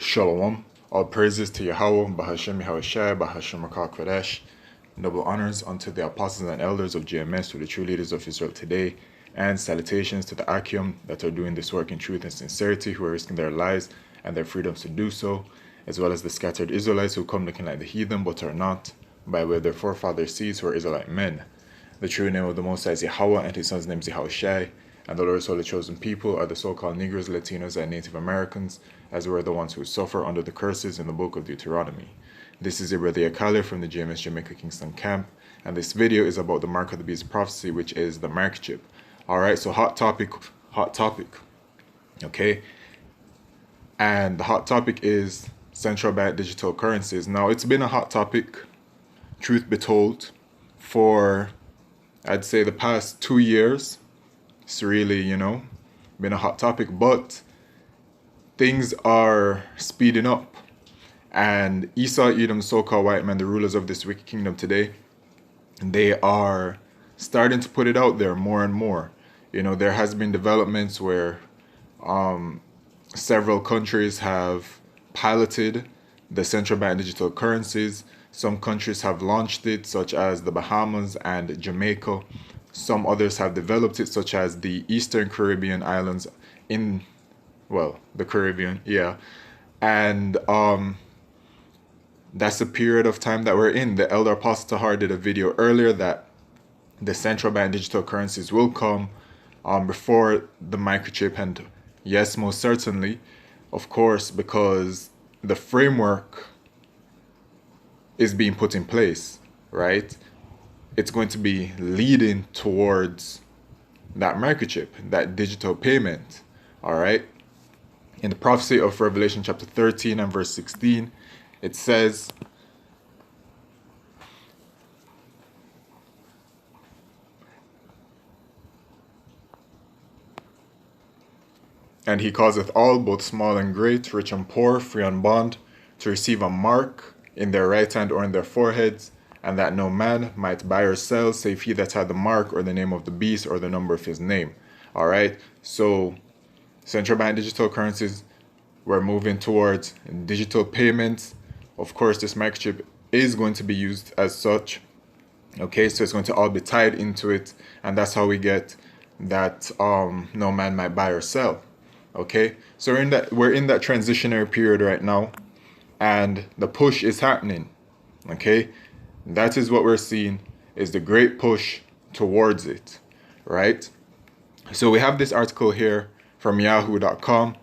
Shalom. All praises to Yahweh, Bahashem Yahushai, Bahashem Rakah Kodesh. Double honors unto the apostles and elders of GMS, to the true leaders of Israel today, and salutations to the Akim that are doing this work in truth and sincerity, who are risking their lives and their freedoms to do so, as well as the scattered Israelites who come looking like the heathen but are not, by way of their forefathers' seeds who are Israelite men. The true name of the Most High is Yahweh, and his son's name is Yahushai, and the Lord's holy chosen people are the so-called Negroes, Latinos, and Native Americans, as were the ones who suffer under the curses in the book of Deuteronomy. This is your brother Akale from the GMS Jamaica Kingston camp, and this video is about the mark of the beast prophecy, which is the microchip. Alright, so hot topic, okay? And the hot topic is central bank digital currencies. Now, it's been a hot topic, truth be told, for, I'd say, the past 2 years. It's really, been a hot topic, but things are speeding up. And Esau, Edom, so-called white men, the rulers of this wicked kingdom today, they are starting to put it out there more and more. There has been developments where several countries have piloted the central bank digital currencies. Some countries have launched it, such as the Bahamas and Jamaica. Some others have developed it, such as the Eastern Caribbean islands the Caribbean, yeah. And that's the period of time that we're in. The Elder Apostle Tahar did a video earlier that the central bank digital currencies will come before the microchip. And yes, most certainly, of course, because the framework is being put in place, right? It's going to be leading towards that microchip, that digital payment, all right? In the prophecy of Revelation chapter 13 and verse 16, it says, "And he causeth all, both small and great, rich and poor, free and bond, to receive a mark in their right hand or in their foreheads, and that no man might buy or sell, save he that had the mark or the name of the beast or the number of his name." All right, so central bank digital currencies, we're moving towards digital payments. Of course, this microchip is going to be used as such. Okay, so it's going to all be tied into it, and that's how we get that no man might buy or sell. Okay, so we're in that transitionary period right now, and the push is happening. Okay, that is what we're seeing, is the great push towards it, right? So we have this article here from yahoo.com,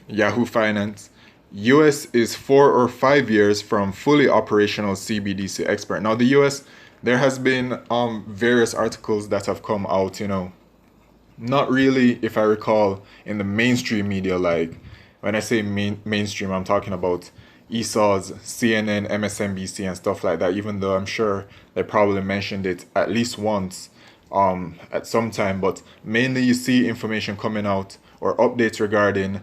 Yahoo Finance. US is 4 or 5 years from fully operational CBDC expert. Now, the US, there has been various articles that have come out, not really, if I recall, in the mainstream media. Like, when I say mainstream, I'm talking about Esau's CNN, MSNBC, and stuff like that, even though I'm sure they probably mentioned it at least once at some time. But mainly you see information coming out or updates regarding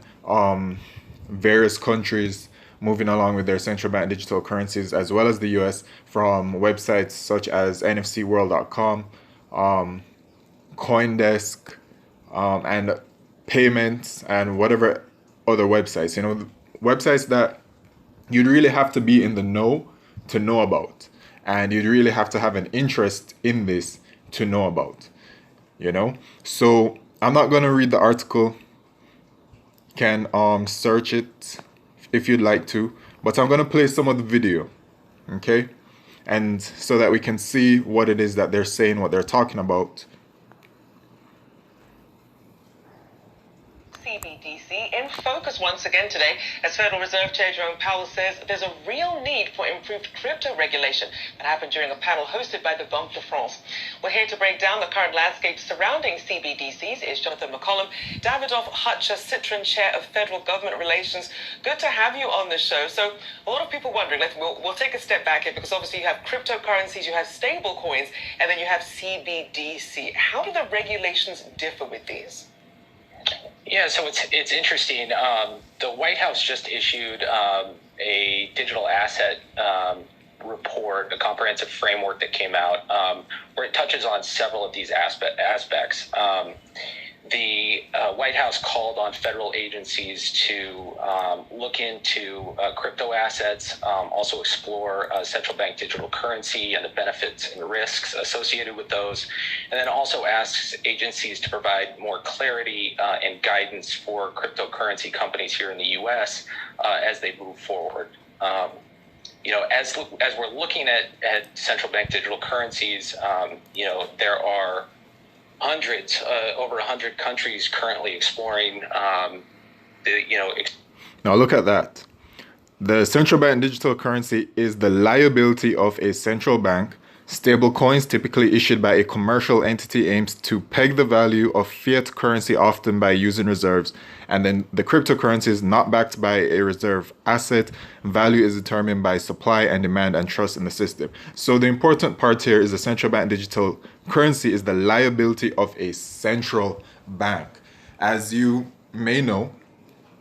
various countries moving along with their central bank digital currencies, as well as the US, from websites such as nfcworld.com, Coindesk, and payments, and whatever other websites, websites that you'd really have to be in the know to know about, and you'd really have to have an interest in this to know about, So I'm not going to read the article. Can search it if you'd like to, but I'm going to play some of the video, okay? And so that we can see what it is that they're saying, what they're talking about. CBDC in focus once again today, as Federal Reserve Chair Jerome Powell says there's a real need for improved crypto regulation. That happened during a panel hosted by the Banque de France. We're here to break down the current landscape surrounding CBDCs is Jonathan McCollum, Davidoff Hutcher, Citron Chair of Federal Government Relations. Good to have you on the show. So a lot of people wondering, we'll take a step back here, because obviously you have cryptocurrencies, you have stable coins, and then you have CBDC. How do the regulations differ with these? Yeah, so it's interesting. The White House just issued a digital asset report, a comprehensive framework that came out, where it touches on several of these aspects. the White House called on federal agencies to look into crypto assets, also explore central bank digital currency and the benefits and risks associated with those, and then also asks agencies to provide more clarity and guidance for cryptocurrency companies here in the U.S. As they move forward. As we're looking at central bank digital currencies, there are hundreds, over 100 countries currently exploring Now look at that. The central bank digital currency is the liability of a central bank. Stable coins, typically issued by a commercial entity, aims to peg the value of fiat currency, often by using reserves. And then the cryptocurrency is not backed by a reserve asset. Value is determined by supply and demand and trust in the system. So the important part here is the central bank digital currency is the liability of a central bank. As you may know,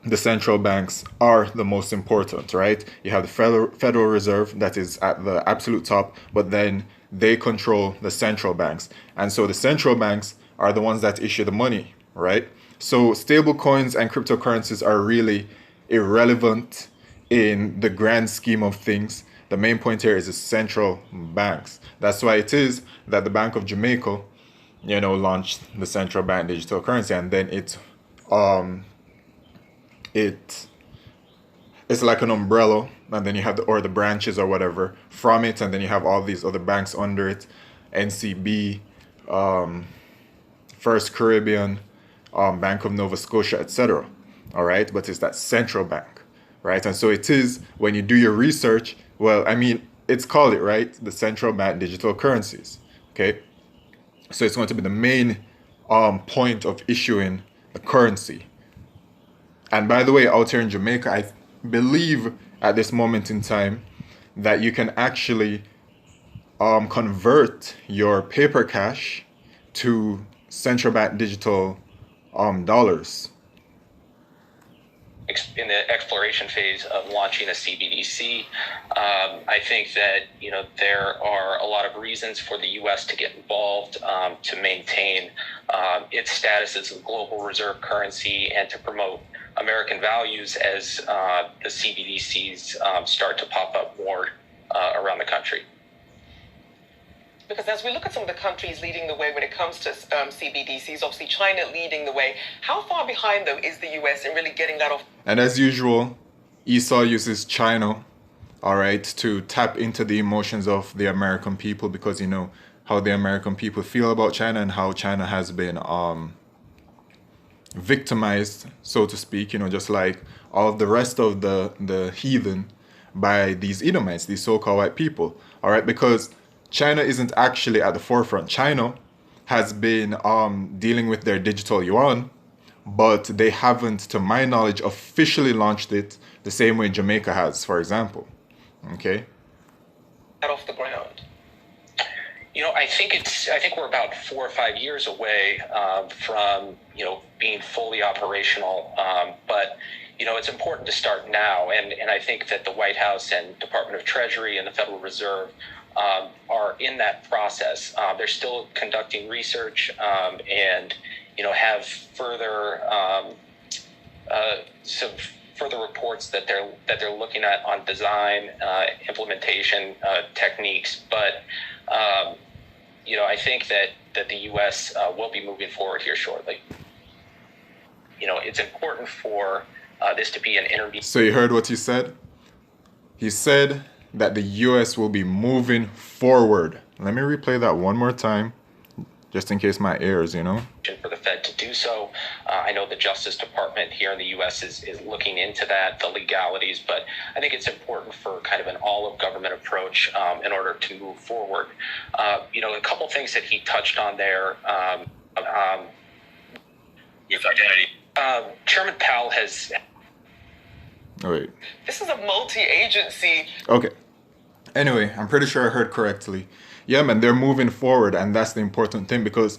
the central banks are the most important, right? You have the Federal Reserve that is at the absolute top, but then they control the central banks. And so the central banks are the ones that issue the money, right? So stable coins and cryptocurrencies are really irrelevant in the grand scheme of things. The main point here is the central banks. That's why it is that the Bank of Jamaica, launched the central bank digital currency, and then it's like an umbrella, and then you have the branches or whatever from it, and then you have all these other banks under it, NCB, First Caribbean, Bank of Nova Scotia, etc. All right, but it's that central bank, right? And so it is, when you do your research, well, I mean, it's called it, right? The central bank digital currencies. Okay, so it's going to be the main point of issuing the currency. And by the way, out here in Jamaica, I believe at this moment in time that you can actually convert your paper cash to central bank digital dollars. In the exploration phase of launching a CBDC, I think that there are a lot of reasons for the U.S. to get involved, to maintain its status as a global reserve currency and to promote American values as the CBDCs start to pop up more around the country. Because as we look at some of the countries leading the way when it comes to CBDCs, obviously China leading the way, how far behind, though, is the US in really getting that off? And as usual, Esau uses China, all right, to tap into the emotions of the American people, because how the American people feel about China and how China has been victimized, so to speak, just like all of the rest of the heathen by these Edomites, these so-called white people, all right, because China isn't actually at the forefront. China has been dealing with their digital yuan, but they haven't, to my knowledge, officially launched it the same way Jamaica has, for example. Okay? Off the ground. I think we're about 4 or 5 years away from being fully operational, but it's important to start now, and I think that the White House and Department of Treasury and the Federal Reserve are in that process. They're still conducting research and have further some further reports that they're looking at on design, implementation techniques, but I think that the U.S. will be moving forward here shortly. It's important for this to be an intermediate. So you heard what he said? He said that the U.S. will be moving forward. Let me replay that one more time, just in case my ears, For the Fed to do so. I know the Justice Department here in the U.S. is looking into that, the legalities, but I think it's important for kind of an all-of-government approach in order to move forward. A couple things that he touched on there with identity. Chairman Powell has... Oh, wait. This is a multi-agency. Okay. Anyway, I'm pretty sure I heard correctly. Yeah, man, they're moving forward, and that's the important thing, because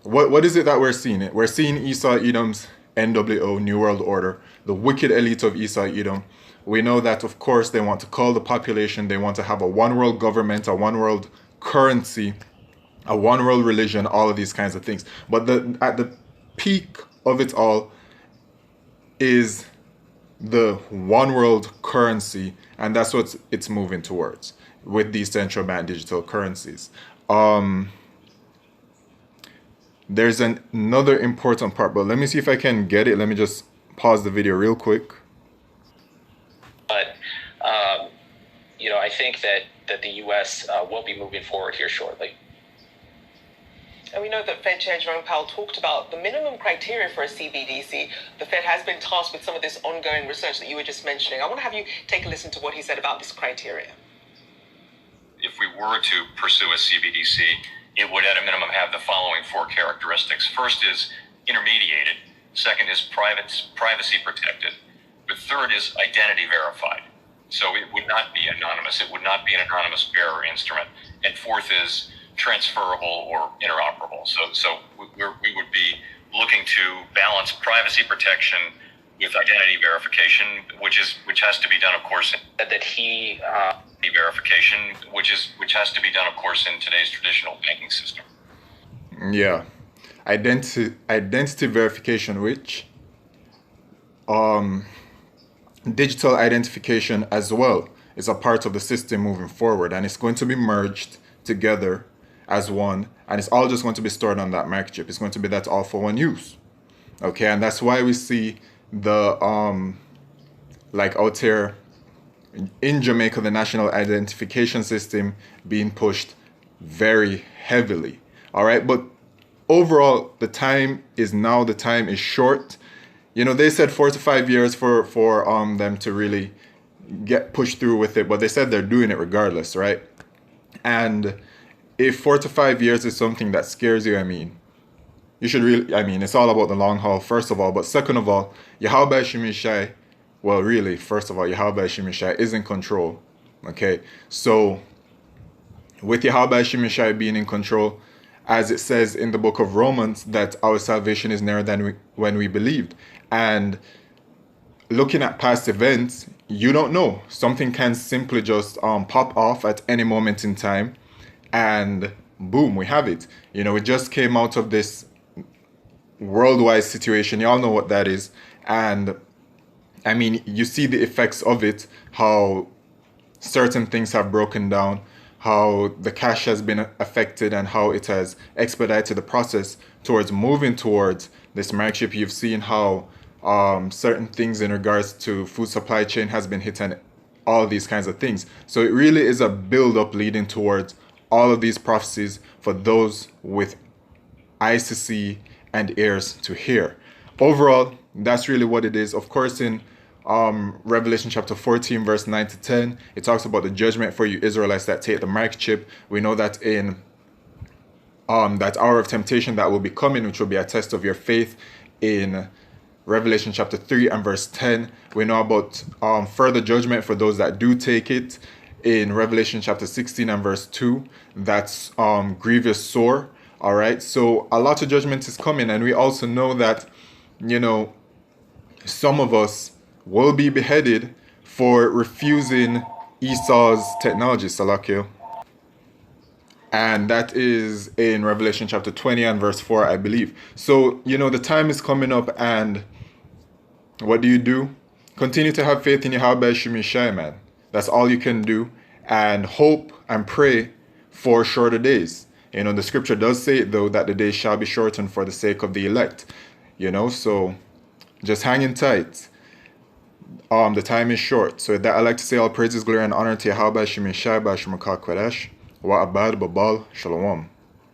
what is it that we're seeing? We're seeing Esau Edom's NWO, New World Order, the wicked elite of Esau Edom. We know that, of course, they want to cull the population. They want to have a one-world government, a one-world currency, a one-world religion, all of these kinds of things. But peak of it all is the one world currency, and that's what it's moving towards with these central bank digital currencies. There's another important part, but let me see if I can get it. Let me just pause the video real quick. But I think that the U.S. Will be moving forward here shortly. And we know that Fed Chair Jerome Powell talked about the minimum criteria for a CBDC. The Fed has been tasked with some of this ongoing research that you were just mentioning. I want to have you take a listen to what he said about this criteria. If we were to pursue a CBDC, it would at a minimum have the following four characteristics. First is intermediated. Second is privacy protected. The third is identity verified. So it would not be anonymous. It would not be an anonymous bearer instrument. And fourth is transferable or interoperable. So we would be looking to balance privacy protection with identity verification, which has to be done, of course, verification, which has to be done, of course, in today's traditional banking system. Yeah, identity verification, which digital identification as well is a part of the system moving forward, and it's going to be merged together as one, and it's all just going to be stored on that microchip. It's going to be that all for one use. Okay, and that's why we see the like out here in Jamaica, the national identification system being pushed very heavily. All right, but overall, the time is short. They said 4 to 5 years for them to really get pushed through with it, but they said they're doing it regardless, right? And if 4 to 5 years is something that scares you, you should really, it's all about the long haul, first of all. But second of all, Yahweh Shemishai, well, really, first of all, Yahweh Shemishai is in control. Okay, so with Yahweh Shemishai being in control, as it says in the book of Romans, that our salvation is nearer than when we believed. And looking at past events, you don't know. Something can simply just pop off at any moment in time, and boom, we have it. We just came out of this worldwide situation. Y'all know what that is. And you see the effects of it, how certain things have broken down, how the cash has been affected, and how it has expedited the process towards moving towards this microchip. You've seen how certain things in regards to food supply chain has been hit, and all these kinds of things. So it really is a build-up leading towards all of these prophecies for those with eyes to see and ears to hear. Overall, that's really what it is. Of course, in Revelation chapter 14, verse 9 to 10, it talks about the judgment for you Israelites that take the microchip. We know that in that hour of temptation that will be coming, which will be a test of your faith, in Revelation chapter 3 and verse 10. We know about further judgment for those that do take it in Revelation chapter 16 and verse 2. That's grievous sore. All right, so a lot of judgment is coming, and we also know that some of us will be beheaded for refusing Esau's technology, Salakio. And that is in Revelation chapter 20 and verse 4, I believe. So, the time is coming up, and what do? Continue to have faith in Yahweh Shemishai, man. That's all you can do, and hope and pray for shorter days. The scripture does say, though, that the days shall be shortened for the sake of the elect. So just hanging tight. The time is short. So with that, I'd like to say all praises, glory, and honor to Yahweh Shemishai Bashim Kodesh. Wa abad babal shalom.